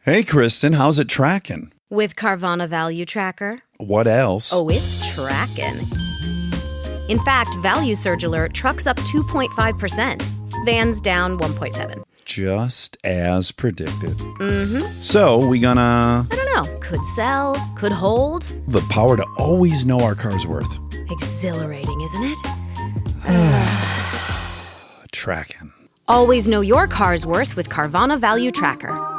Hey, Kristen, how's it tracking? With Carvana Value Tracker. What else? Oh, it's tracking. In fact, Value Surge Alert trucks up 2.5%. Vans down 1.7%. Just as predicted. Mm-hmm. So, we gonna... I don't know. Could sell, could hold. The power to always know our car's worth. Exhilarating, isn't it? Tracking. Always know your car's worth with Carvana Value Tracker.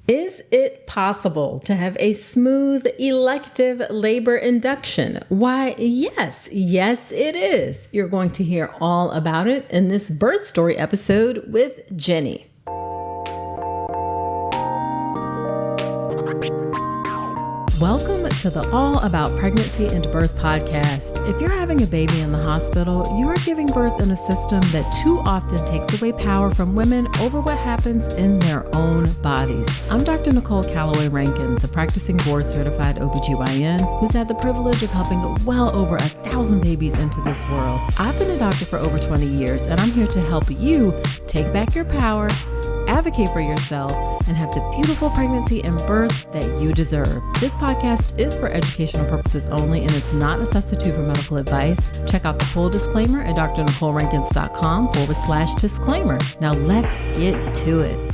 Is it possible to have a smooth elective labor induction? Why, yes, it is. You're going to hear all about it in this birth story episode with Ginny. Welcome to the All About Pregnancy and Birth podcast. If you're having a baby in the hospital, you are giving birth in a system that too often takes away power from women over what happens in their own bodies. I'm Dr. Nicole Calloway Rankins, a practicing board-certified OBGYN who's had the privilege of helping well over 1,000 babies into this world. I've been a doctor for over 20 years, and I'm here to help you take back your power, advocate for yourself, and have the beautiful pregnancy and birth that you deserve. This podcast is for educational purposes only, and it's not a substitute for medical advice. Check out the full disclaimer at drnicolerankins.com/disclaimer. Now let's get to it.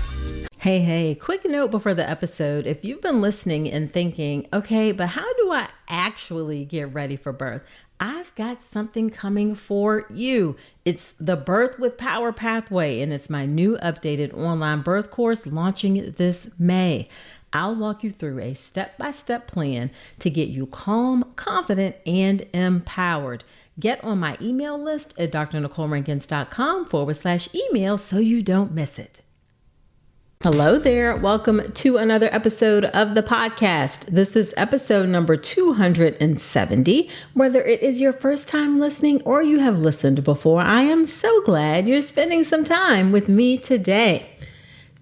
Hey, quick note before the episode. If you've been listening and thinking, okay, but how do I actually get ready for birth? I've got something coming for you. It's the Birth with Power Pathway, and it's my new updated online birth course launching this May. I'll walk you through a step-by-step plan to get you calm, confident, and empowered. Get on my email list at drnicolerankins.com/email so you don't miss it. Hello there. Welcome to another episode of the podcast. This is episode number 270. Whether it is your first time listening or you have listened before, I am so glad you're spending some time with me today.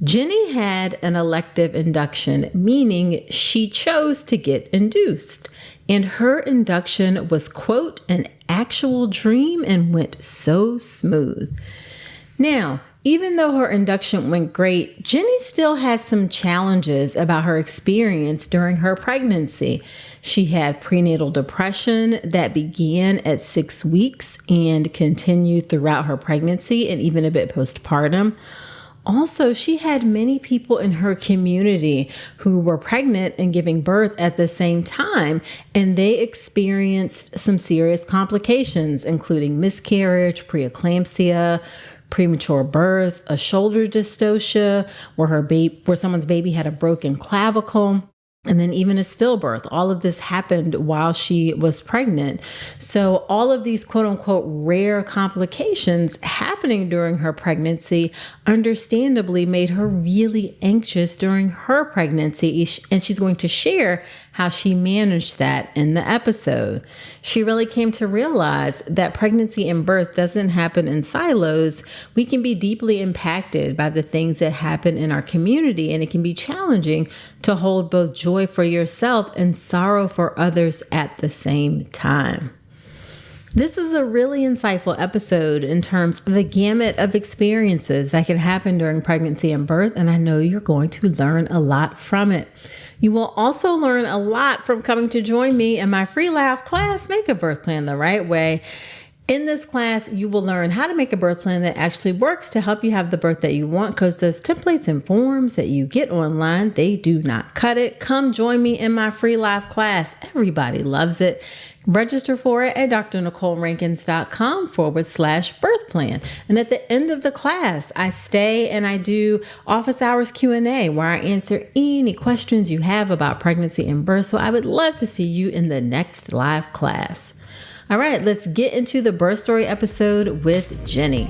Ginny had an elective induction, meaning she chose to get induced. And her induction was, quote, an actual dream and went so smooth. Now, even though her induction went great, Ginny still had some challenges about her experience during her pregnancy. She had prenatal depression that began at 6 weeks and continued throughout her pregnancy and even a bit postpartum. Also, she had many people in her community who were pregnant and giving birth at the same time, and they experienced some serious complications, including miscarriage, preeclampsia, premature birth, a shoulder dystocia where someone's baby had a broken clavicle, and then even a stillbirth. All of this happened while she was pregnant. So all of these quote unquote rare complications happening during her pregnancy understandably made her really anxious during her pregnancy. And she's going to share how she managed that in the episode. She really came to realize that pregnancy and birth doesn't happen in silos. We can be deeply impacted by the things that happen in our community, and it can be challenging to hold both joy for yourself and sorrow for others at the same time. This is a really insightful episode in terms of the gamut of experiences that can happen during pregnancy and birth, and I know you're going to learn a lot from it. You will also learn a lot from coming to join me in my free live class, Make a Birth Plan the Right Way. In this class, you will learn how to make a birth plan that actually works to help you have the birth that you want, because those templates and forms that you get online, they do not cut it. Come join me in my free live class. Everybody loves it. Register for it at drnicolerankins.com/birth plan. And at the end of the class, I stay and I do office hours Q&A where I answer any questions you have about pregnancy and birth. So I would love to see you in the next live class. All right, let's get into the birth story episode with Ginny.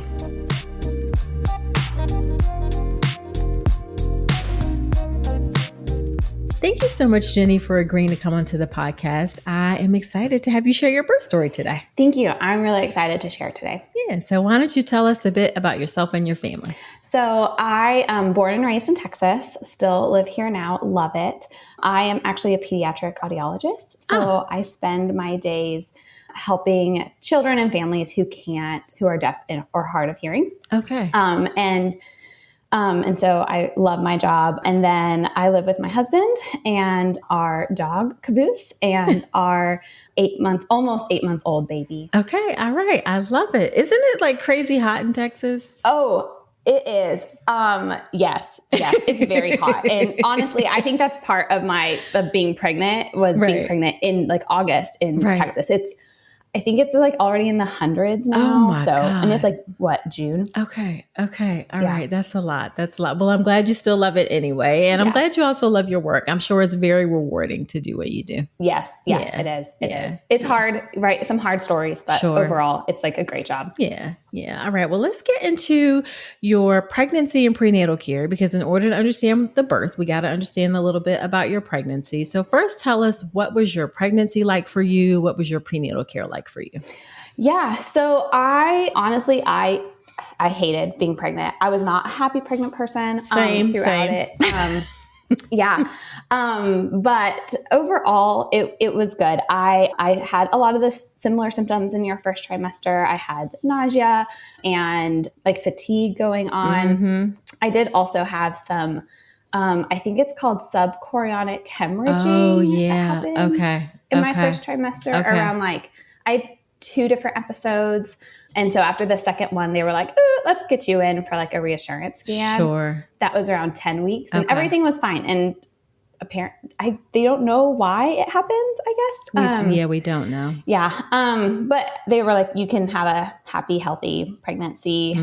Thank you so much, Ginny, for agreeing to come onto the podcast. I am excited to have you share your birth story today. Thank you. I'm really excited to share today. Yeah. So why don't you tell us a bit about yourself and your family? So I am born and raised in Texas, still live here now, love it. I am actually a pediatric audiologist. So I spend my days helping children and families who are deaf or hard of hearing. Okay. And so I love my job. And then I live with my husband and our dog, Caboose, and our almost 8-month old baby. Okay. All right. I love it. Isn't it like crazy hot in Texas? Oh, it is. Yes, it's very hot. And honestly, I think that's part of being pregnant was being pregnant in like August in Texas. I think it's like already in the hundreds now. Oh my God. And it's like June? Okay. All right. That's a lot. Well, I'm glad you still love it anyway. And I'm glad you also love your work. I'm sure it's very rewarding to do what you do. Yes, it is. It is. It's hard, right? Some hard stories, but overall it's like a great job. Yeah. All right. Well, let's get into your pregnancy and prenatal care, because in order to understand the birth, we got to understand a little bit about your pregnancy. So first, tell us, what was your pregnancy like for you? What was your prenatal care like for you? Yeah. So I hated being pregnant. I was not a happy pregnant person throughout it. But overall it was good. I had a lot of the similar symptoms in your first trimester. I had nausea and like fatigue going on. Mm-hmm. I did also have some, I think it's called subchorionic hemorrhaging. Oh yeah. Okay. In my first trimester around I had 2 different episodes. And so after the second one, they were like, let's get you in for like a reassurance scan. Sure. That was around 10 weeks and everything was fine. And they don't know why it happens, I guess. We don't know. Yeah. But they were like, you can have a happy, healthy pregnancy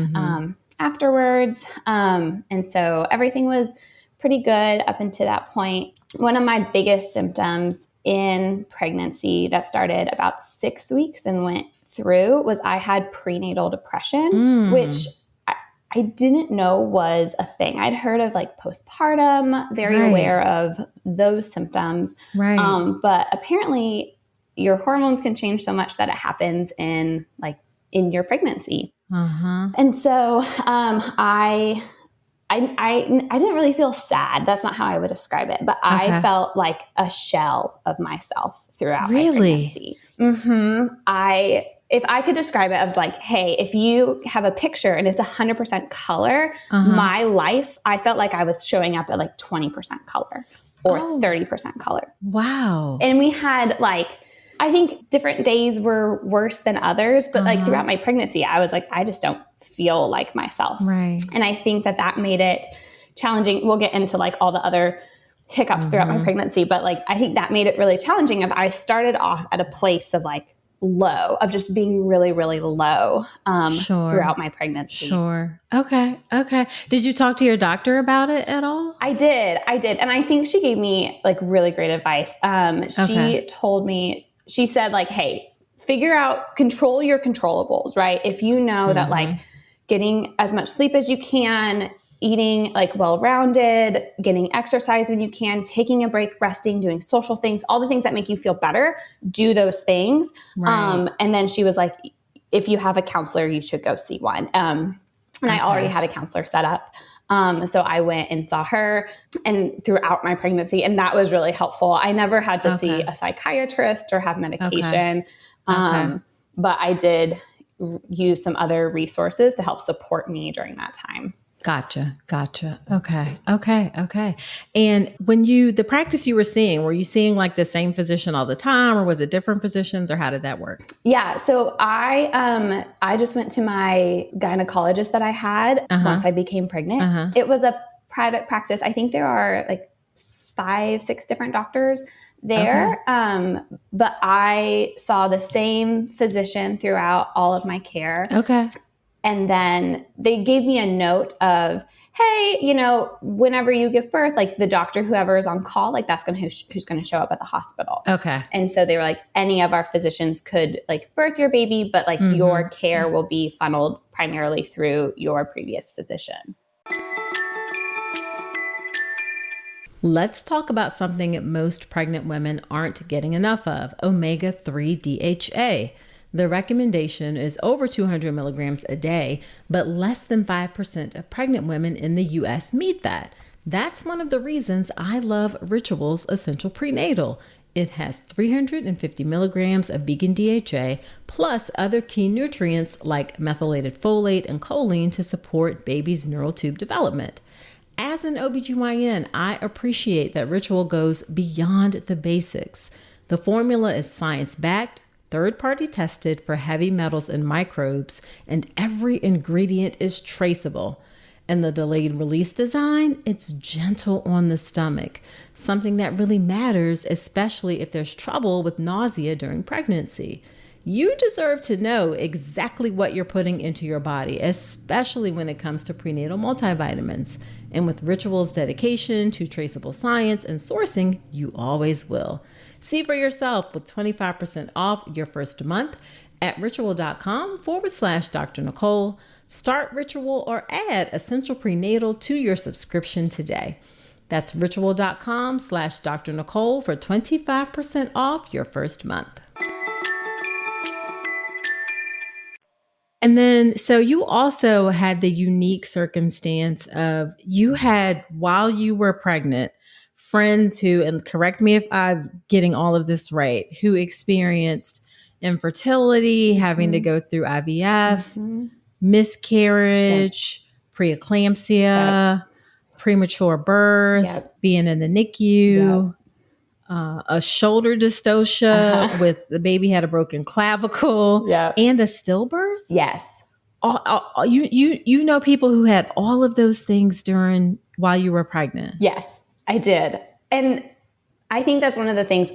afterwards. And so everything was pretty good up until that point. One of my biggest symptoms in pregnancy that started about 6 weeks and went through was I had prenatal depression, which I didn't know was a thing. I'd heard of like postpartum, very aware of those symptoms. Right. But apparently your hormones can change so much that it happens in your pregnancy. Uh-huh. And so I didn't really feel sad. That's not how I would describe it. But I felt like a shell of myself throughout my pregnancy. Mm-hmm. If I could describe it, I was like, hey, if you have a picture and it's 100% color, my life, I felt like I was showing up at like 20% color or 30% color. Wow. And we had I think different days were worse than others, but throughout my pregnancy, I was like, I just don't feel like myself. Right. And I think that made it challenging. We'll get into all the other hiccups throughout my pregnancy, but I think that made it really challenging. If I started off at a place of low, of just being really, really low throughout my pregnancy. Sure. Okay. Did you talk to your doctor about it at all? I did. And I think she gave me really great advice. She told me, she said hey, control your controllables, right? If you know that getting as much sleep as you can, eating well-rounded, getting exercise when you can, taking a break, resting, doing social things, all the things that make you feel better, do those things. Right. And then she was like, if you have a counselor, you should go see one. And I already had a counselor set up. So I went and saw her and throughout my pregnancy, and that was really helpful. I never had to see a psychiatrist or have medication. But I did use some other resources to help support me during that time. Gotcha. Okay. And when the practice you were seeing, were you seeing the same physician all the time, or was it different physicians, or how did that work? Yeah. So I just went to my gynecologist that I had once I became pregnant. It was a private practice. I think there are 5-6 different doctors there. But I saw the same physician throughout all of my care. Okay. And then they gave me a note of, hey, whenever you give birth, the doctor, whoever is on call, that's who's going to show up at the hospital. Okay. And so they were like, any of our physicians could birth your baby, but your care will be funneled primarily through your previous physician. Let's talk about something most pregnant women aren't getting enough of: omega-3 DHA. The recommendation is over 200 milligrams a day, but less than 5% of pregnant women in the U.S. meet that. That's one of the reasons I love Ritual's Essential Prenatal. It has 350 milligrams of vegan DHA, plus other key nutrients like methylated folate and choline to support baby's neural tube development. As an OBGYN, I appreciate that Ritual goes beyond the basics. The formula is science-backed, third-party tested for heavy metals and microbes, and every ingredient is traceable. And the delayed release design, it's gentle on the stomach, something that really matters, especially if there's trouble with nausea during pregnancy. You deserve to know exactly what you're putting into your body, especially when it comes to prenatal multivitamins. And with Ritual's dedication to traceable science and sourcing, you always will. See for yourself with 25% off your first month at ritual.com/Dr. Nicole. Start Ritual or add Essential Prenatal to your subscription today. That's ritual.com/Dr. Nicole for 25% off your first month. And then, so you also had the unique circumstance of you had, while you were pregnant, friends who, and correct me if I'm getting all of this right, who experienced infertility, having to go through IVF, miscarriage, preeclampsia, premature birth, being in the NICU, a shoulder dystocia with the baby had a broken clavicle, and a stillbirth. Yes. You know people who had all of those things while you were pregnant. Yes, I did. And I think that's one of the things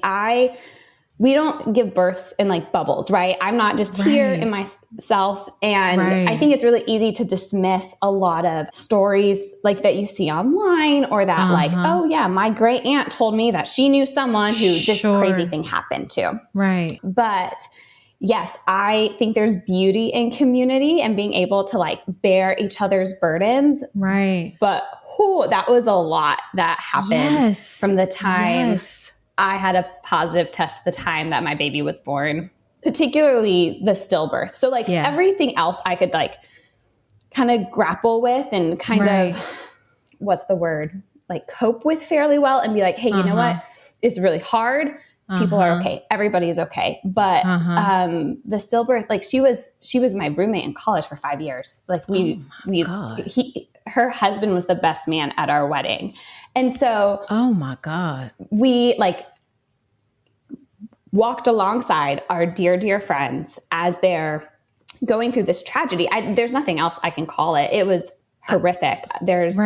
we don't give birth in like bubbles, right? I'm not just here in myself. And I think it's really easy to dismiss a lot of stories like that you see online, or that like, oh yeah, my great aunt told me that she knew someone who this crazy thing happened to. Right. But yes, I think there's beauty in community and being able to like bear each other's burdens. Right. But that was a lot that happened from the time I had a positive test the time that my baby was born, particularly the stillbirth. So like everything else I could like kind of grapple with and kind of, what's the word? Like cope with fairly well and be like, hey, you know what? It's really hard. People are okay. Everybody is okay. But the stillbirth, like she was my roommate in college for 5 years. Like her husband was the best man at our wedding. And so, oh my God, we like walked alongside our dear, dear friends as they're going through this tragedy. There's nothing else I can call it. It was horrific. There's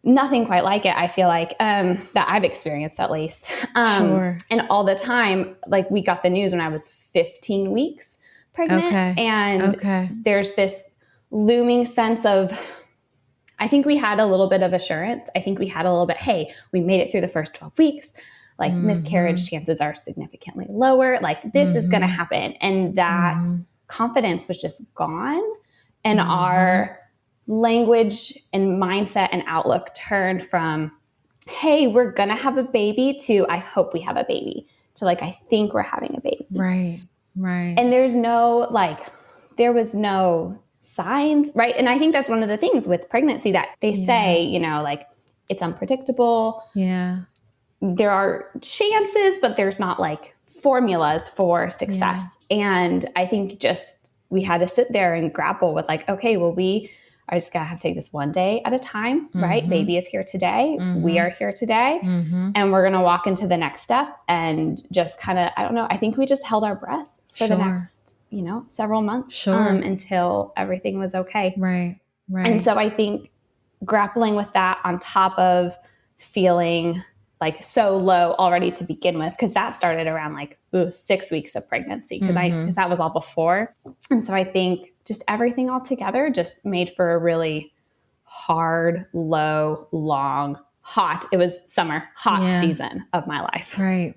nothing quite like it. I feel like, that I've experienced at least. And all the time, like we got the news when I was 15 weeks pregnant. And there's this looming sense of, I think we had a little bit of assurance. I think we had a little bit, hey, we made it through the first 12 weeks. Like miscarriage chances are significantly lower. Like this is going to happen. And that confidence was just gone. And our language and mindset and outlook turned from, hey, we're going to have a baby, to I hope we have a baby, to like, I think we're having a baby. Right. And there was no signs, right? And I think that's one of the things with pregnancy that they say, you know, like it's unpredictable. Yeah. There are chances, but there's not like formulas for success. And I think just we had to sit there and grapple with like, okay, well, we are just going to have to take this one day at a time, right? Baby is here today. We are here today. And we're going to walk into the next step and just kind of, I don't know, I think we just held our breath for the next, you know, several months until everything was okay. Right. And so I think grappling with that on top of feeling like so low already to begin with, because that started around like 6 weeks of pregnancy, because that was all before. And so I think just everything all together just made for a really hard, low, long, hot. It was summer, hot season of my life. Right.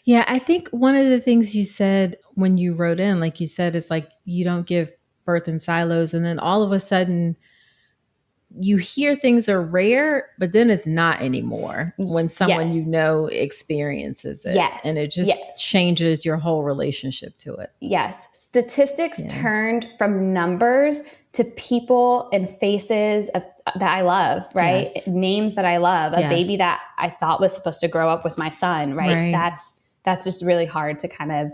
Yeah. I think one of the things you said when you wrote in, like you said, is like, you don't give birth in silos. And then all of a sudden you hear things are rare, but then it's not anymore when someone you know experiences it. And it just changes your whole relationship to it. Statistics turned from numbers to people and faces that I love, right? Yes. Names that I love, a Yes. baby that I thought was supposed to grow up with my son, right? That's just really hard to kind of,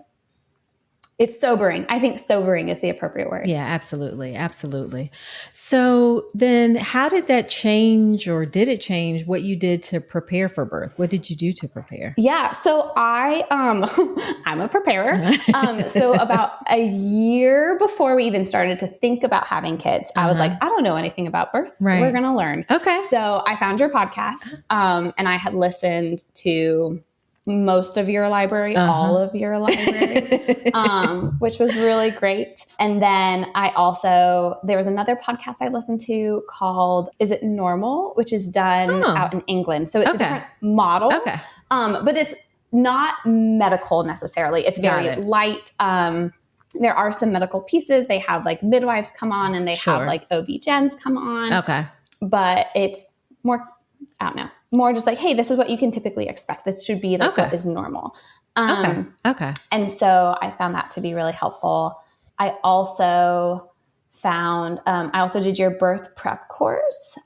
it's sobering. I think sobering is the appropriate word. Yeah, absolutely. Absolutely. So then how did that change, or did it change what you did to prepare for birth? What did you do to prepare? Yeah. So I'm a preparer. So about a year before we even started to think about having kids, I was like, I don't know anything about birth. Right. We're going to learn. Okay. So I found your podcast, and I had listened to most of your library, all of your library, which was really great. And then there was another podcast I listened to called Is It Normal, which is done out in England. So it's a different model, but it's not medical necessarily. It's very light. There are some medical pieces. They have like midwives come on, and they have like OB-GYNs come on. Okay. But it's more, I don't know, more just like, hey, this is what you can typically expect. This should be like what is normal. Okay. And so I found that to be really helpful. I also found, I also did your birth prep course.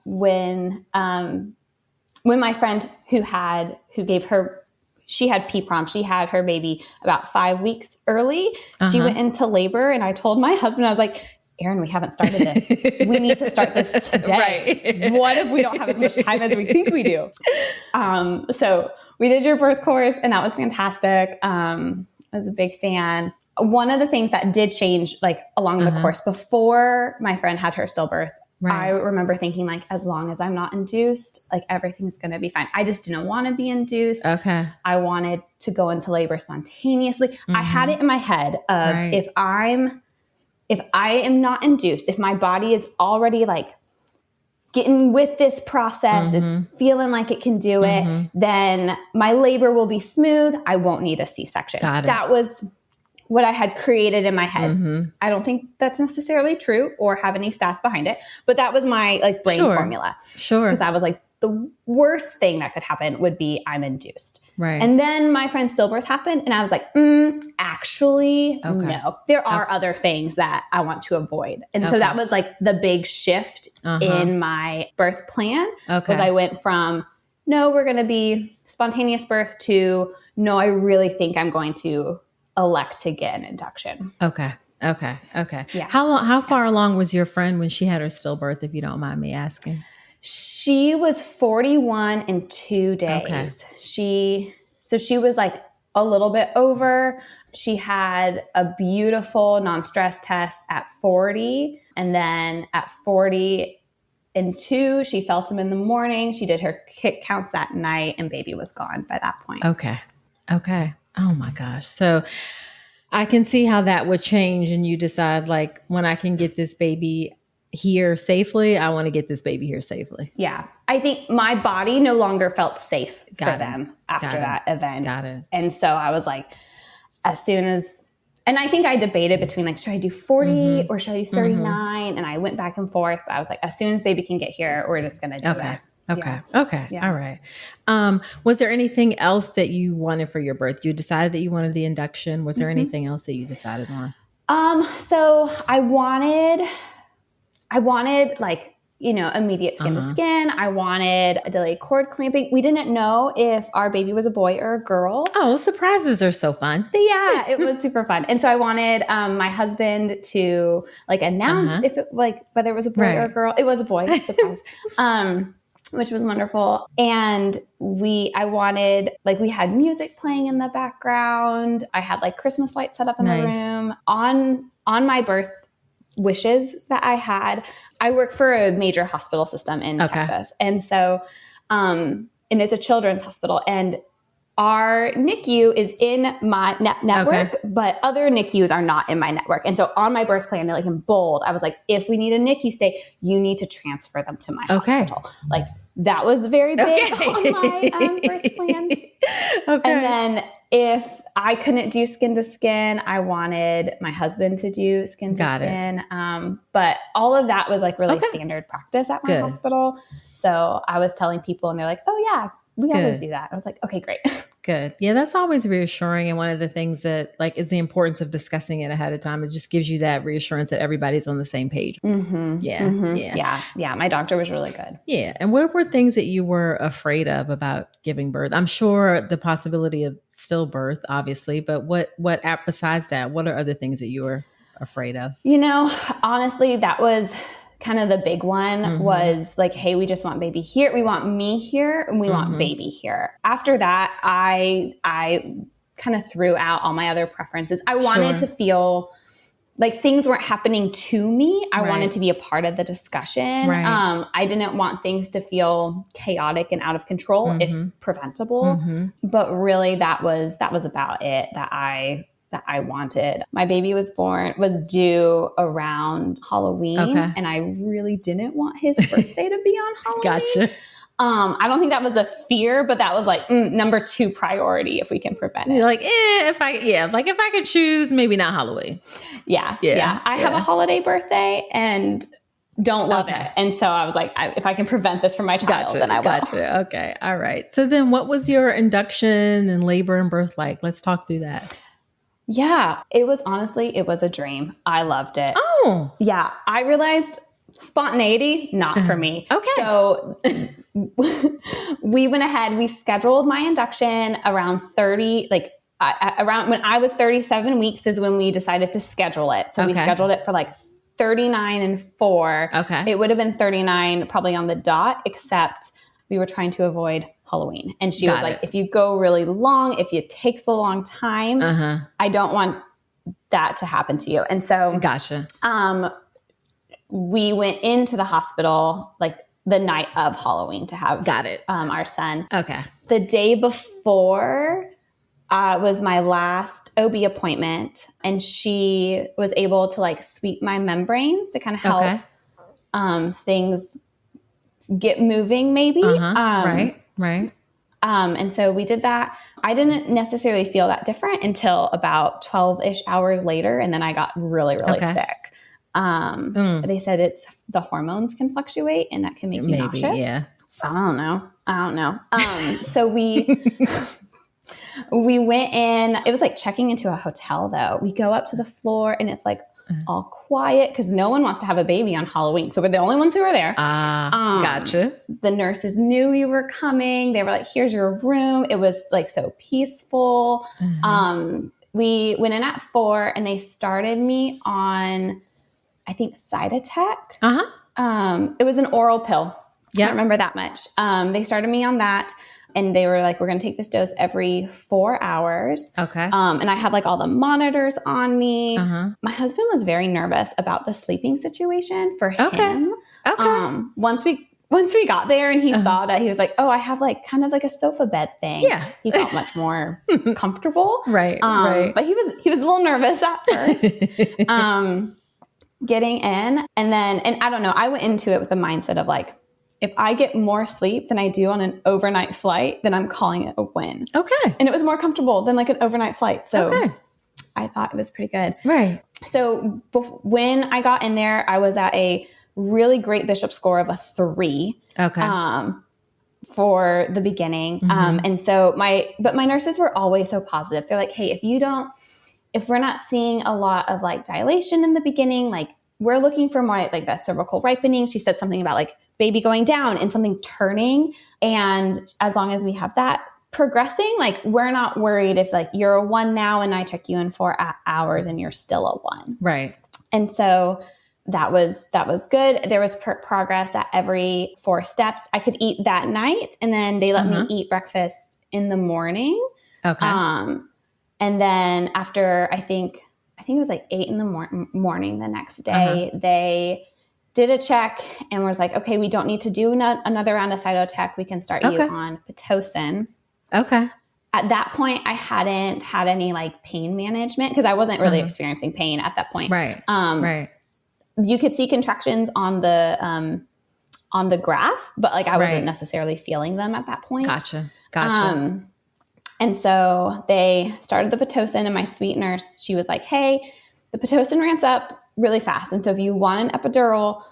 When my friend she had PPROM, she had her baby about 5 weeks early. She went into labor, and I told my husband, I was like, Aaron, we haven't started this. We need to start this today. Right. What if we don't have as much time as we think we do? So we did your birth course, and that was fantastic. I was a big fan. One of the things that did change like along the course before my friend had her stillbirth, I remember thinking like, as long as I'm not induced, like everything's going to be fine. I just didn't want to be induced. Okay. I wanted to go into labor spontaneously. I had it in my head of if I am not induced, if my body is already like getting with this process, it's feeling like it can do it, then my labor will be smooth. I won't need a C-section. That was what I had created in my head. I don't think that's necessarily true or have any stats behind it, but that was my like brain formula. Because I was like, the worst thing that could happen would be I'm induced. Right. And then my friend's stillbirth happened, and I was like, actually, no. There are other things that I want to avoid. And so that was like the big shift in my birth plan. Was I went from, no, we're going to be spontaneous birth to, no, I really think I'm going to elect to get an induction. Okay. Yeah. How far along was your friend when she had her stillbirth, if you don't mind me asking? She was 41 in 2 days. She was like a little bit over. She had a beautiful non-stress test at 40. And then at 42, she felt him in the morning. She did her kick counts that night, and baby was gone by that point. Okay. Oh my gosh. So I can see how that would change, and you decide like, when I can get this baby here safely, I want to get this baby here safely. Yeah. I think my body no longer felt safe for them after that event. Got it. And so I was like, and I think I debated between like, should I do 40 or should I do 39? And I went back and forth, but I was like, as soon as baby can get here, we're just going to do it. Okay. Yeah. All right. Was there anything else that you wanted for your birth? You decided that you wanted the induction. Was there anything else that you decided on? So I wanted like, immediate skin to skin. I wanted a delayed cord clamping. We didn't know if our baby was a boy or a girl. Oh, surprises are so fun. Yeah, it was super fun. And so I wanted my husband to like announce if it like whether it was a boy or a girl. It was a boy, surprise. Which was wonderful. And we had music playing in the background. I had like Christmas lights set up in the room. On my birth wishes that I had, I work for a major hospital system in Texas. And so, and it's a children's hospital, and our NICU is in my network, but other NICUs are not in my network. And so on my birth plan, like in bold, I was like, if we need a NICU stay, you need to transfer them to my hospital. Like that was very big on my birth plan. And then if I couldn't do skin to skin, I wanted my husband to do skin to skin. But all of that was like really standard practice at my hospital. so I was telling people and they're like, oh yeah, we always do that. I was like, okay, great. Good. Yeah, that's always reassuring. And one of the things that like is the importance of discussing it ahead of time. It just gives you that reassurance that everybody's on the same page. Yeah. My doctor was really good. Yeah. And what were things that you were afraid of about giving birth? I'm sure the possibility of stillbirth, obviously, but what besides that, what are other things that you were afraid of? Honestly, that was kind of the big one was like, hey, we just want baby here. We want me here and we want baby here. After that, I kind of threw out all my other preferences. I wanted to feel like things weren't happening to me. I wanted to be a part of the discussion. Right. I didn't want things to feel chaotic and out of control if preventable. But really that was about it that I wanted. My baby was due around Halloween, and I really didn't want his birthday to be on Halloween. Gotcha. I don't think that was a fear, but that was like number 2 priority if we can prevent it. You're like, if I could choose, maybe not Halloween. Yeah. I have a holiday birthday and don't love it. And so I was like, if I can prevent this from my child, then I will. Gotcha. Okay. All right. So then what was your induction and labor and birth like? Let's talk through that. Yeah, it was a dream. I loved it. Oh. Yeah, I realized spontaneity, not for me. Okay. So we went ahead, we scheduled my induction around 30, around when I was 37 weeks is when we decided to schedule it. So we scheduled it for like 39 and 4. Okay. It would have been 39 probably on the dot, except we were trying to avoid Halloween. And she was like, if you go really long, if it takes a long time, I don't want that to happen to you. And so gotcha. We went into the hospital like the night of Halloween to have our son. Okay. The day before was my last OB appointment, and she was able to like sweep my membranes to kind of help things get moving maybe. Right. And so we did that. I didn't necessarily feel that different until about 12-ish hours later. And then I got really, really sick. They said the hormones can fluctuate and that can make you nauseous. Yeah. I don't know. So we went in, it was like checking into a hotel though. We go up to the floor and it's like all quiet because no one wants to have a baby on Halloween. So we're the only ones who are there. Gotcha. The nurses knew we were coming. They were like, here's your room. It was like so peaceful. We went in at 4 and they started me on, I think, Cytotec. It was an oral pill. I don't remember that much. They started me on that. And they were like, we're going to take this dose every 4 hours. Okay. And I had like all the monitors on me. My husband was very nervous about the sleeping situation for him. Okay. Once we got there and he saw that, he was like, oh, I have like kind of like a sofa bed thing. Yeah. He felt much more comfortable. Right. But he was a little nervous at first. Getting in. And I don't know, I went into it with the mindset of like, if I get more sleep than I do on an overnight flight, then I'm calling it a win. Okay. And it was more comfortable than like an overnight flight. So I thought it was pretty good. Right. So when I got in there, I was at a really great Bishop score of a 3. Okay. For the beginning. And so my nurses were always so positive. They're like, hey, if we're not seeing a lot of like dilation in the beginning, like we're looking for more like that cervical ripening. She said something about like baby going down and something turning. And as long as we have that progressing, like we're not worried if like you're a 1 now and I check you in 4 hours and you're still a 1. Right. And so that was good. There was progress at every 4 steps. I could eat that night and then they let me eat breakfast in the morning. Okay. And then after, I think it was like 8 in the morning the next day, they did a check and was like, okay, we don't need to do another round of Cytotec. We can start you on Pitocin. Okay. At that point, I hadn't had any like pain management because I wasn't really experiencing pain at that point. Right. Right. You could see contractions on the graph, but like I wasn't necessarily feeling them at that point. Gotcha. And so they started the Pitocin and my sweet nurse, she was like, hey, the Pitocin ramps up really fast. And so if you want an epidural,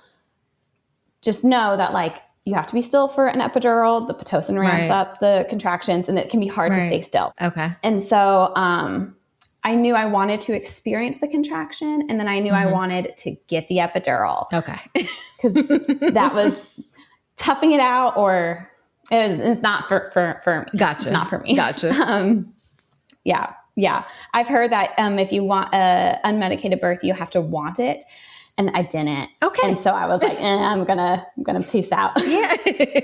just know that like you have to be still for an epidural. The Pitocin ramps up the contractions, and it can be hard to stay still. Okay. And so I knew I wanted to experience the contraction, and then I knew I wanted to get the epidural. Okay. Because that was toughing it out, or it's not for Gotcha. It's not for me. Gotcha. Yeah. I've heard that if you want a unmedicated birth, you have to want it. And I didn't. Okay. And so I was like, I'm gonna peace out. Yeah.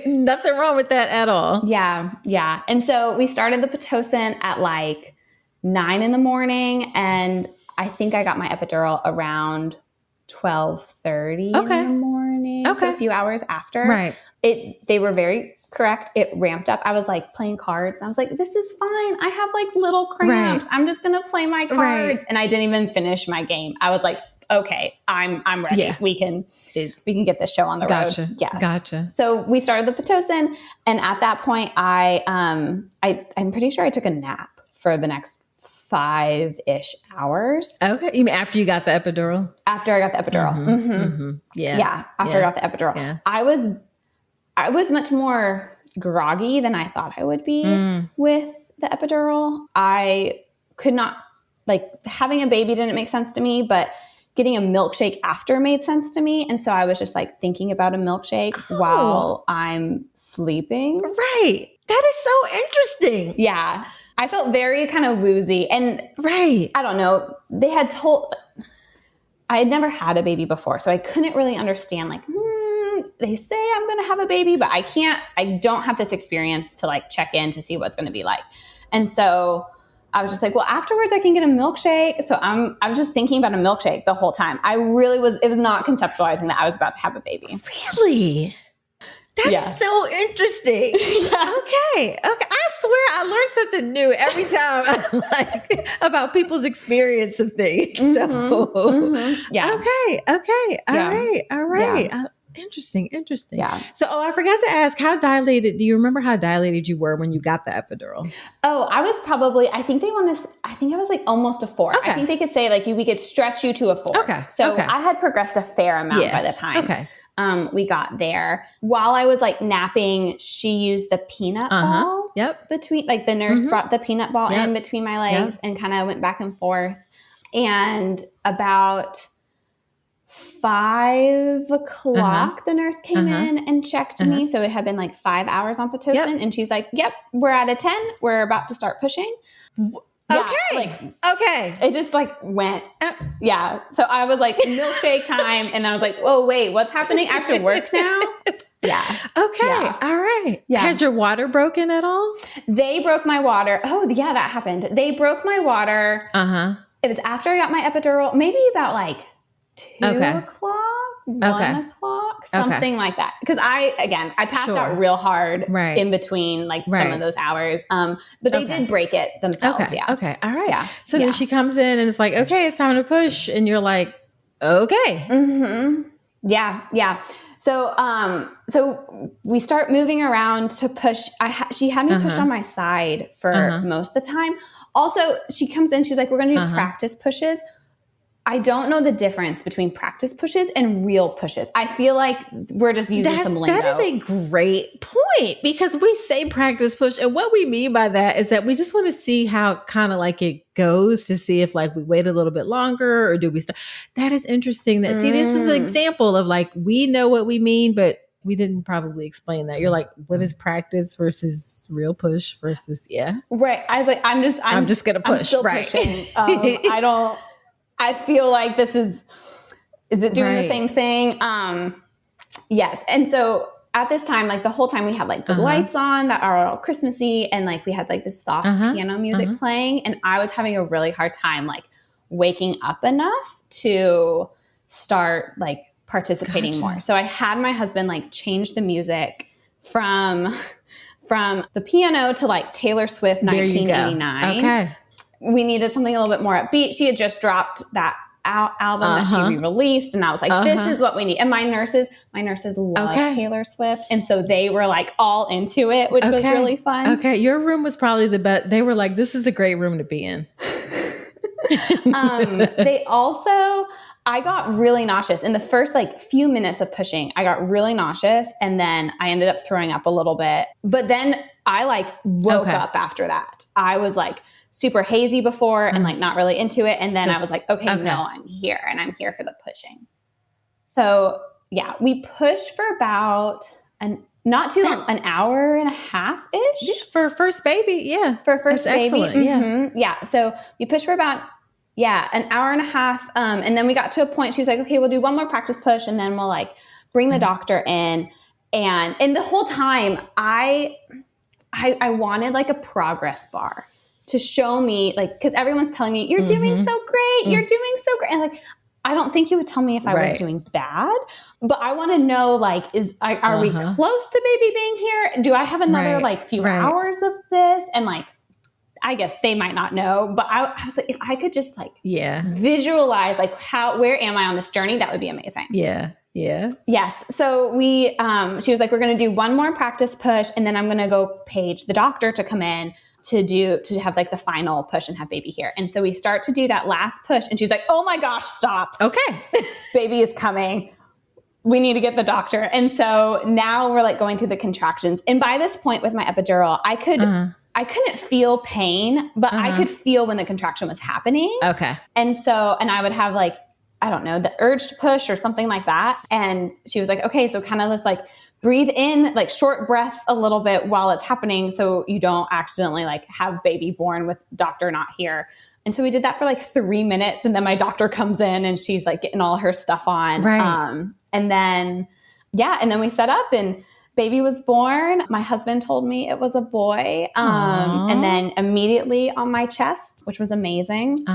Nothing wrong with that at all. Yeah. And so we started the Pitocin at like 9 a.m. and I think I got my epidural around 12:30 in the morning. Okay. So a few hours after. Right. They were very correct. It ramped up. I was like playing cards. I was like, this is fine. I have like little cramps. I'm just going to play my cards. And I didn't even finish my game. I was like, okay, I'm ready. Yeah. We can get this show on the road. Yeah. Gotcha. So we started the Pitocin. And at that point, I'm pretty sure I took a nap for the next 5-ish hours. Okay. You mean after you got the epidural? After I got the epidural. Yeah. After I got the epidural. Yeah. I was much more groggy than I thought I would be with the epidural. I could not, like, having a baby didn't make sense to me, but getting a milkshake after made sense to me. And so I was just like thinking about a milkshake while I'm sleeping. Right. That is so interesting. Yeah. I felt very kind of woozy. And I don't know, I had never had a baby before, so I couldn't really understand, like, they say I'm going to have a baby, but I don't have this experience to like check in to see what's going to be like. And so I was just like, well, afterwards I can get a milkshake. So I was just thinking about a milkshake the whole time. It was not conceptualizing that I was about to have a baby. Really? That is so interesting. Okay. I swear I learned something new every time about people's experience of things. Yeah. Okay. All right. Yeah. Interesting. Yeah. So, I forgot to ask, do you remember how dilated you were when you got the epidural? Oh, I was I think I was like almost a 4. Okay. I think they could say like we could stretch you to a 4. Okay. So I had progressed a fair amount by the time we got there. While I was like napping, she used the peanut ball between, like the nurse brought the peanut ball in between my legs and kind of went back and forth. And about 5 o'clock, the nurse came in and checked me. So it had been like 5 hours on Pitocin. And she's like, yep, we're at a 10. We're about to start pushing. It just like went. So I was like, milkshake time. And I was like, whoa, wait, what's happening? I have to work now? Yeah. Okay. Yeah. All right. Yeah. Has your water broken at all? They broke my water. Oh, yeah, that happened. They broke my water. It was after I got my epidural, maybe about like 2 o'clock, 1 o'clock, something like that. Because I passed out real hard in between like some of those hours. But they did break it themselves. Okay. Yeah. Okay. All right. Yeah. So then she comes in and it's like, okay, it's time to push. And you're like, okay. Yeah. So we start moving around to push. She had me push on my side for most of the time. Also, she comes in, she's like, we're going to do practice pushes. I don't know the difference between practice pushes and real pushes. I feel like we're just using some lingo. That is a great point, because we say practice push, and what we mean by that is that we just want to see how kind of like it goes, to see if like we wait a little bit longer or do we start. That is interesting. That see, this is an example of like, we know what we mean, but we didn't probably explain that. You're like, what is practice versus real push versus right. I was like, I'm just gonna push. I'm still pushing. I feel like this is it doing the same thing? Yes. And so at this time, like the whole time we had like the lights on that are all Christmassy, and like we had like this soft piano music playing, and I was having a really hard time like waking up enough to start like participating more. So I had my husband like change the music from the piano to like Taylor Swift 1989. Okay. We needed something a little bit more upbeat. She had just dropped that album that she re-released, and I was like, this is what we need. And my nurses love Taylor Swift, and so they were like all into it, which was really fun. Okay, your room was probably the best. They were like, this is a great room to be in. They also I got really nauseous in the first like few minutes of pushing. I got really nauseous and then I ended up throwing up a little bit. But then I like woke up after that. I was like super hazy before and like not really into it. And then I was like, okay, no, I'm here and I'm here for the pushing. So yeah, we pushed for about not too long, an hour and a half-ish. Yeah, for a first baby. Yeah. For a first baby. Excellent. Yeah. So we pushed for about an hour and a half. And then we got to a point, she's like, okay, we'll do one more practice push and then we'll like bring the doctor in. And the whole time I wanted like a progress bar to show me like, cause everyone's telling me you're doing so great. You're doing so great. And like, I don't think you would tell me if I was doing bad, but I want to know like, are we close to baby being here? Do I have another like few hours of this? And like, I guess they might not know, but I was like, if I could just like visualize like where am I on this journey? That would be amazing. Yeah. Yeah. Yes. So she was like, we're going to do one more practice push and then I'm going to go page the doctor to come in to have like the final push and have baby here. And so we start to do that last push and she's like, oh my gosh, stop. Okay. Baby is coming. We need to get the doctor. And so now we're like going through the contractions. And by this point with my epidural, I couldn't feel pain, but I could feel when the contraction was happening. Okay. And I would have like, I don't know, the urge to push or something like that. And she was like, okay, so kind of just like breathe in like short breaths a little bit while it's happening so you don't accidentally like have baby born with doctor not here. And so we did that for like 3 minutes. And then my doctor comes in and she's like getting all her stuff on. Right. And then we set up and baby was born. My husband told me it was a boy. And then immediately on my chest, which was amazing.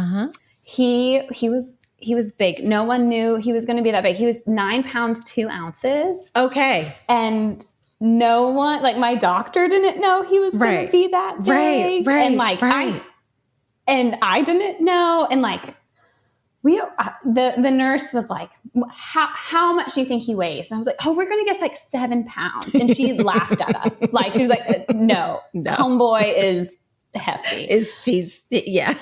He was big. No one knew he was going to be that big. He was 9 pounds, 2 ounces. Okay. And no one, like my doctor didn't know he was going to be that big. And like, I didn't know. And like, the nurse was like, how much do you think he weighs? And I was like, oh, we're going to guess like 7 pounds. And she laughed at us. Like, she was like, no. Homeboy is hefty. Yeah.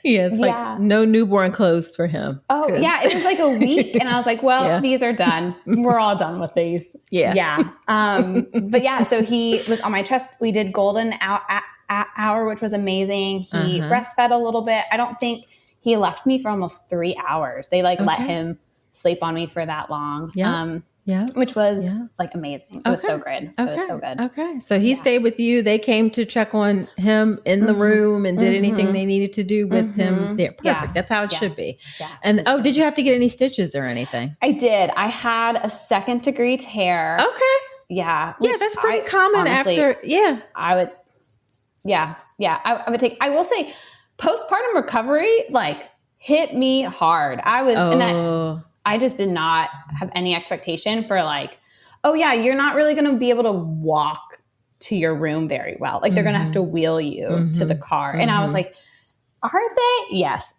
It's like no newborn clothes for him. Oh yeah. It was like a week. And I was like, well, these are done. We're all done with these. Yeah. But yeah, so he was on my chest. We did golden hour, which was amazing. He breastfed a little bit. I don't think he left me for almost 3 hours. They like let him sleep on me for that long. Which was like amazing. It was so good. It was so good. Okay. So he stayed with you. They came to check on him in the room and did anything they needed to do with him there. Perfect. Yeah. That's how it should be. Yeah. And did you have to get any stitches or anything? I did. I had a 2nd degree tear. Okay. Yeah. Yeah, that's pretty common honestly, after. I would. I would take. I will say, postpartum recovery like hit me hard. I was I just did not have any expectation for like, oh yeah, you're not really going to be able to walk to your room very well. Like they're going to have to wheel you to the car. And I was like, are they? Yes,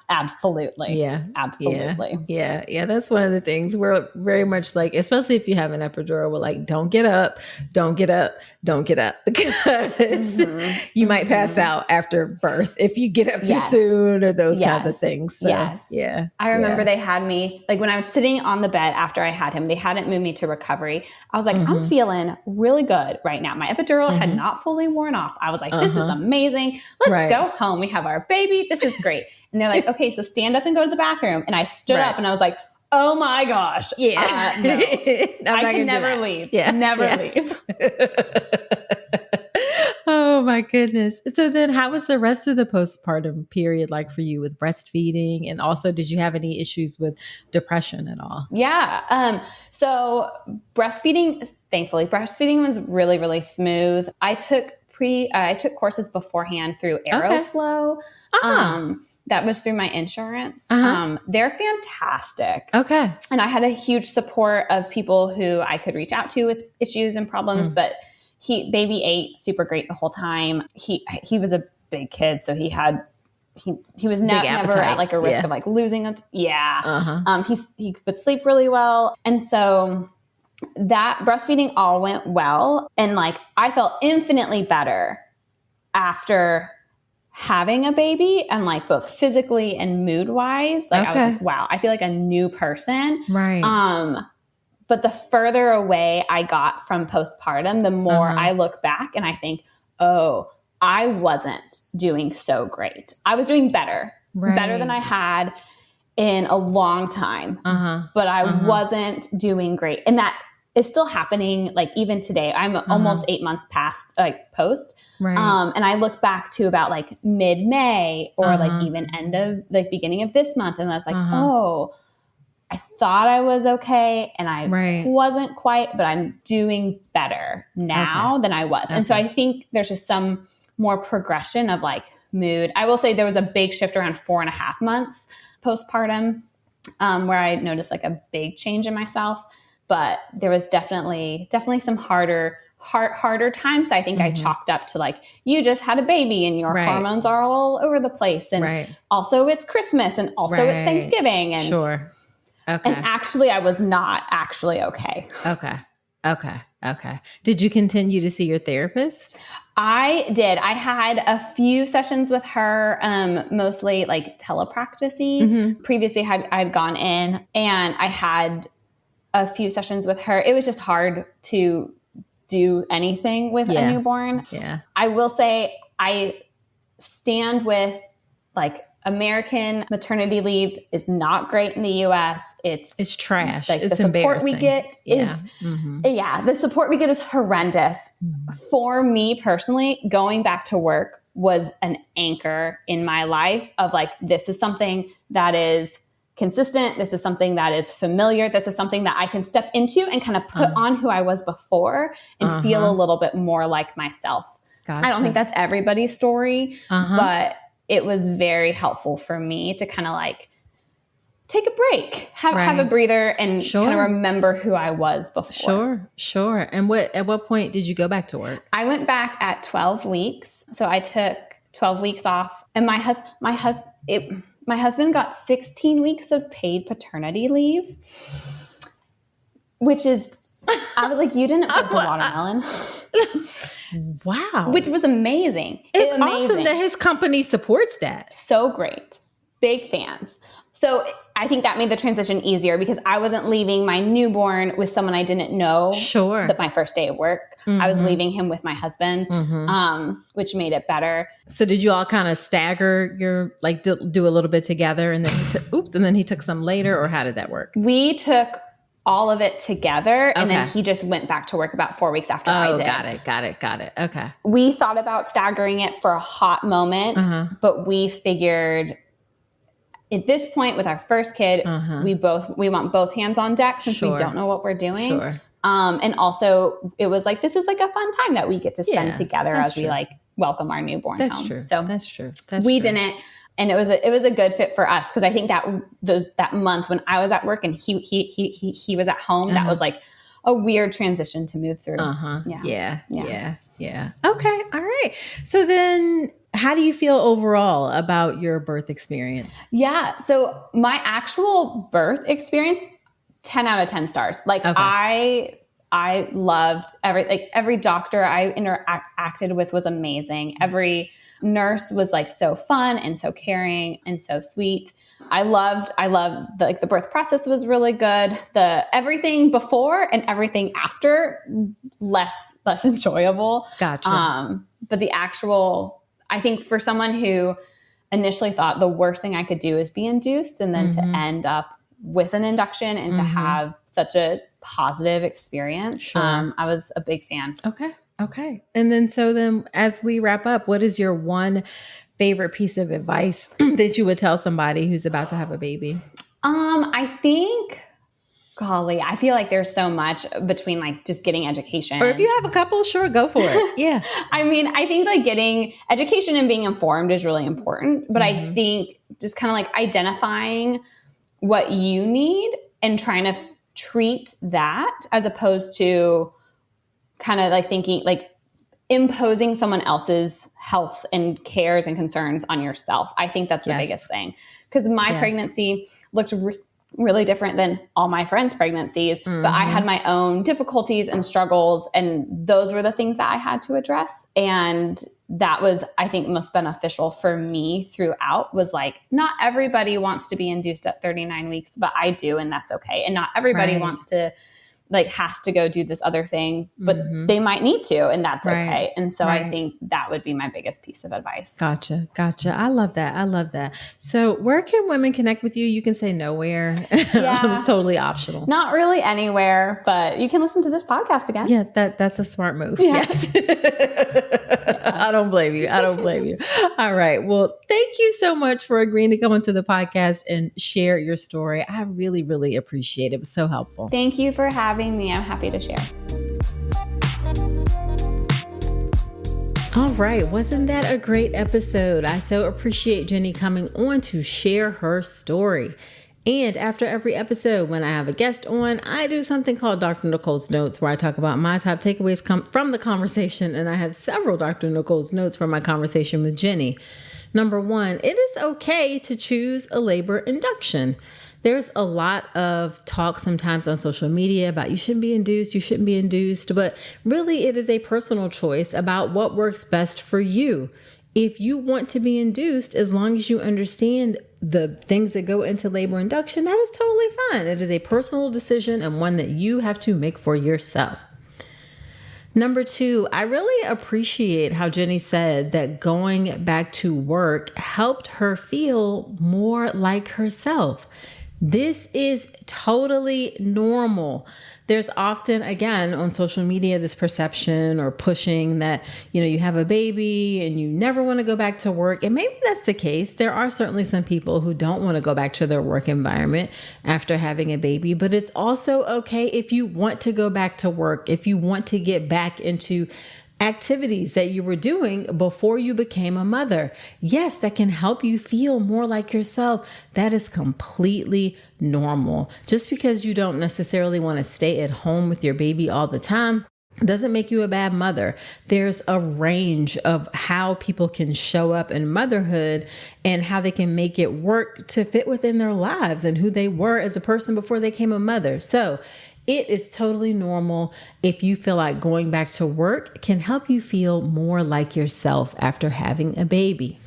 absolutely. Yeah, absolutely. Yeah. That's one of the things we're very much like, especially if you have an epidural, we're like, don't get up, because you might pass out after birth if you get up too soon or those kinds of things. So, I remember they had me, like when I was sitting on the bed after I had him, they hadn't moved me to recovery. I was like, I'm feeling really good right now. My epidural had not fully worn off. I was like, this is amazing. Let's go home. We have our baby. This is great. And they're like, okay, so stand up and go to the bathroom. And I stood up and I was like, oh my gosh. No. I can never leave. Never leave. Oh my goodness. So then how was the rest of the postpartum period like for you with breastfeeding? And also, did you have any issues with depression at all? Yeah. So breastfeeding was really, really smooth. I took courses beforehand through Aeroflow. That was through my insurance. They're fantastic. Okay. And I had a huge support of people who I could reach out to with issues and problems, but baby ate super great the whole time. He was a big kid, so he was never at like a risk of like losing it. Yeah. He would sleep really well. And so that breastfeeding all went well. And like, I felt infinitely better after having a baby, and like both physically and mood wise, like I was like, wow, I feel like a new person. Right. But the further away I got from postpartum, the more I look back and I think, oh, I wasn't doing so great. I was doing better than I had in a long time, but I wasn't doing great. And that is still happening. Like even today, I'm almost 8 months past like post. Right. And I look back to about like mid-May or like even end of like beginning of this month. And that's like, oh, I thought I was okay and I wasn't quite, but I'm doing better now than I was. And so I think there's just some more progression of like mood. I will say there was a big shift around 4.5 months postpartum, where I noticed like a big change in myself, but there was definitely some harder times that I think I chalked up to like, you just had a baby and your hormones are all over the place. And also it's Christmas and also it's Thanksgiving. And Okay. And actually I was not actually okay. Okay. Did you continue to see your therapist? I did. I had a few sessions with her, mostly like telepractice-y. Previously I'd gone in and I had a few sessions with her. It was just hard to do anything with a newborn. Yeah. I will say I stand with like American maternity leave is not great in the US. It's trash. Like it's the support we get is, the support we get is horrendous. For me personally, going back to work was an anchor in my life of like, this is something that is consistent. This is something that is familiar. This is something that I can step into and kind of put on who I was before and feel a little bit more like myself. Gotcha. I don't think that's everybody's story, but it was very helpful for me to kind of like take a break, have a breather and kind of remember who I was before. Sure. And at what point did you go back to work? I went back at 12 weeks. So I took 12 weeks off and my husband got 16 weeks of paid paternity leave, which is, I was like, you didn't put the watermelon. Wow. Which was amazing. It's awesome that his company supports that. So great. Big fans. So I think that made the transition easier because I wasn't leaving my newborn with someone I didn't know. That my first day of work, I was leaving him with my husband, which made it better. So did you all kind of stagger your, like do a little bit together and then he took some later, or how did that work? We took all of it together and then he just went back to work about 4 weeks after I did. Got it. Okay. We thought about staggering it for a hot moment, but we figured at this point with our first kid, we want both hands on deck since we don't know what we're doing. And also it was like, this is like a fun time that we get to spend together as we like welcome our newborn home. True. So that's true. We didn't. And it was a good fit for us because I think that month when I was at work and he was at home, that was like a weird transition to move through. Yeah. Okay. All right. So then how do you feel overall about your birth experience? Yeah. So my actual birth experience, 10 out of 10 stars. Like I loved every doctor I interacted with was amazing. Every nurse was like so fun and so caring and so sweet. I loved the birth process was really good. The everything before and everything after less enjoyable. Gotcha. But the actual, I think for someone who initially thought the worst thing I could do is be induced and then to end up with an induction and to have such a positive experience. I was a big fan. Okay. And then as we wrap up, what is your one favorite piece of advice that you would tell somebody who's about to have a baby? I think, golly, I feel like there's so much between like just getting education. Or if you have a couple, sure, go for it. Yeah. I mean, I think like getting education and being informed is really important, but I think just kind of like identifying what you need and trying to treat that as opposed to kind of like thinking like imposing someone else's health and cares and concerns on yourself. I think that's the biggest thing because my pregnancy looked really different than all my friends' pregnancies, but I had my own difficulties and struggles. And those were the things that I had to address. And that was, I think, most beneficial for me throughout, was like, not everybody wants to be induced at 39 weeks, but I do. And that's okay. And not everybody wants to, like, has to go do this other thing, but they might need to, and that's okay. And so I think that would be my biggest piece of advice. Gotcha. I love that. So where can women connect with you? You can say nowhere. Yeah. It's totally optional. Not really anywhere, but you can listen to this podcast again. Yeah, that's a smart move. Yeah. Yes. I don't blame you. All right. Well, thank you so much for agreeing to come onto the podcast and share your story. I really, really appreciate it. It was so helpful. Thank you for having me. I'm happy to share. All right. Wasn't that a great episode? I so appreciate Ginny coming on to share her story. And after every episode, when I have a guest on, I do something called Dr. Nicole's Notes, where I talk about my top takeaways from the conversation. And I have several Dr. Nicole's Notes from my conversation with Ginny. Number one, it is okay to choose a labor induction. There's a lot of talk sometimes on social media about you shouldn't be induced, but really it is a personal choice about what works best for you. If you want to be induced, as long as you understand the things that go into labor induction, that is totally fine. It is a personal decision and one that you have to make for yourself. Number two, I really appreciate how Ginny said that going back to work helped her feel more like herself. This is totally normal. There's often, again, on social media, this perception or pushing that, you have a baby and you never want to go back to work. And maybe that's the case. There are certainly some people who don't want to go back to their work environment after having a baby, but it's also okay if you want to go back to work, if you want to get back into activities that you were doing before you became a mother. Yes, that can help you feel more like yourself. That is completely normal. Just because you don't necessarily want to stay at home with your baby all the time doesn't make you a bad mother. There's a range of how people can show up in motherhood and how they can make it work to fit within their lives and who they were as a person before they became a mother. So it is totally normal if you feel like going back to work can help you feel more like yourself after having a baby.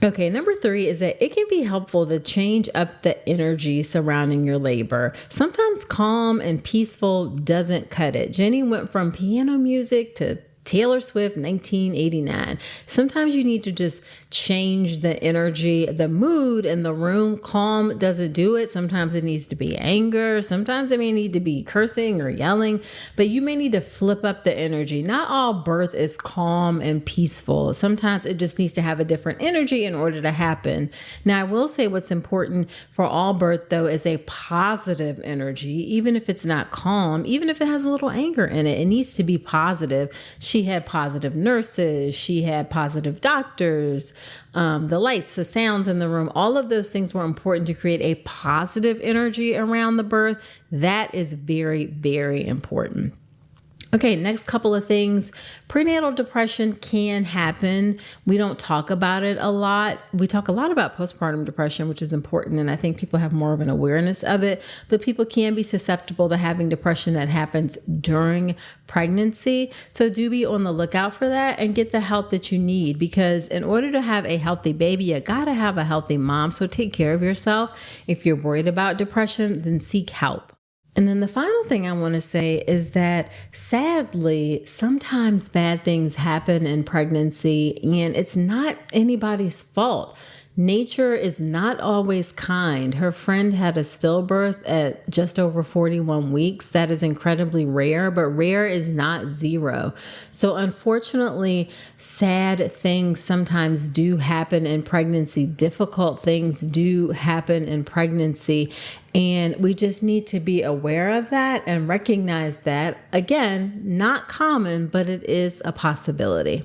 Okay, number three is that it can be helpful to change up the energy surrounding your labor. Sometimes calm and peaceful doesn't cut it. Ginny went from piano music to Taylor Swift, 1989. Sometimes you need to just change the energy, the mood in the room. Calm doesn't do it. Sometimes it needs to be anger. Sometimes it may need to be cursing or yelling, but you may need to flip up the energy. Not all birth is calm and peaceful. Sometimes it just needs to have a different energy in order to happen. Now, I will say what's important for all birth, though, is a positive energy. Even if it's not calm, even if it has a little anger in it, it needs to be positive. She had positive nurses. She had positive doctors. The lights, the sounds in the room, all of those things were important to create a positive energy around the birth. That is very, very important. Okay, next couple of things. Prenatal depression can happen. We don't talk about it a lot. We talk a lot about postpartum depression, which is important, and I think people have more of an awareness of it, but people can be susceptible to having depression that happens during pregnancy. So do be on the lookout for that and get the help that you need, because in order to have a healthy baby, you gotta have a healthy mom. So take care of yourself. If you're worried about depression, then seek help. And then the final thing I want to say is that sadly, sometimes bad things happen in pregnancy and it's not anybody's fault. Nature is not always kind. Her friend had a stillbirth at just over 41 weeks. That is incredibly rare, but rare is not zero. So unfortunately, sad things sometimes do happen in pregnancy. Difficult things do happen in pregnancy. And we just need to be aware of that and recognize that. Again, not common, but it is a possibility.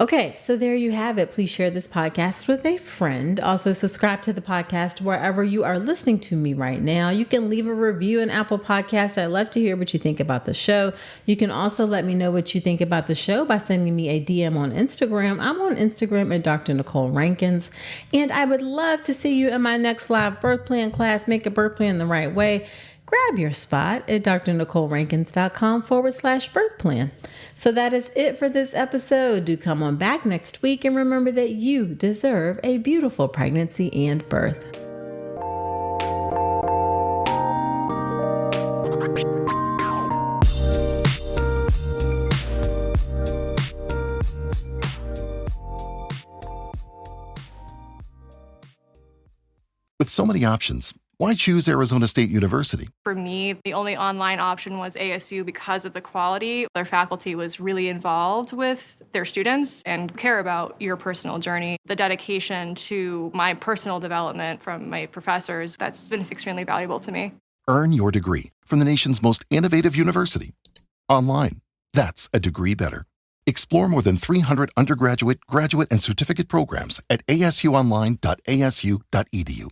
Okay, so there you have it. Please share this podcast with a friend. Also, subscribe to the podcast wherever you are listening to me right now. You can leave a review in Apple Podcasts. I'd love to hear what you think about the show. You can also let me know what you think about the show by sending me a DM on Instagram. I'm on Instagram at Dr. Nicole Rankins. And I would love to see you in my next live birth plan class. Make a birth plan the right way. Grab your spot at drnicolerankins.com/birth plan. So that is it for this episode. Do come on back next week and remember that you deserve a beautiful pregnancy and birth. With so many options, why choose Arizona State University? For me, the only online option was ASU because of the quality. Their faculty was really involved with their students and care about your personal journey. The dedication to my personal development from my professors, that's been extremely valuable to me. Earn your degree from the nation's most innovative university. Online. That's a degree better. Explore more than 300 undergraduate, graduate, and certificate programs at asuonline.asu.edu.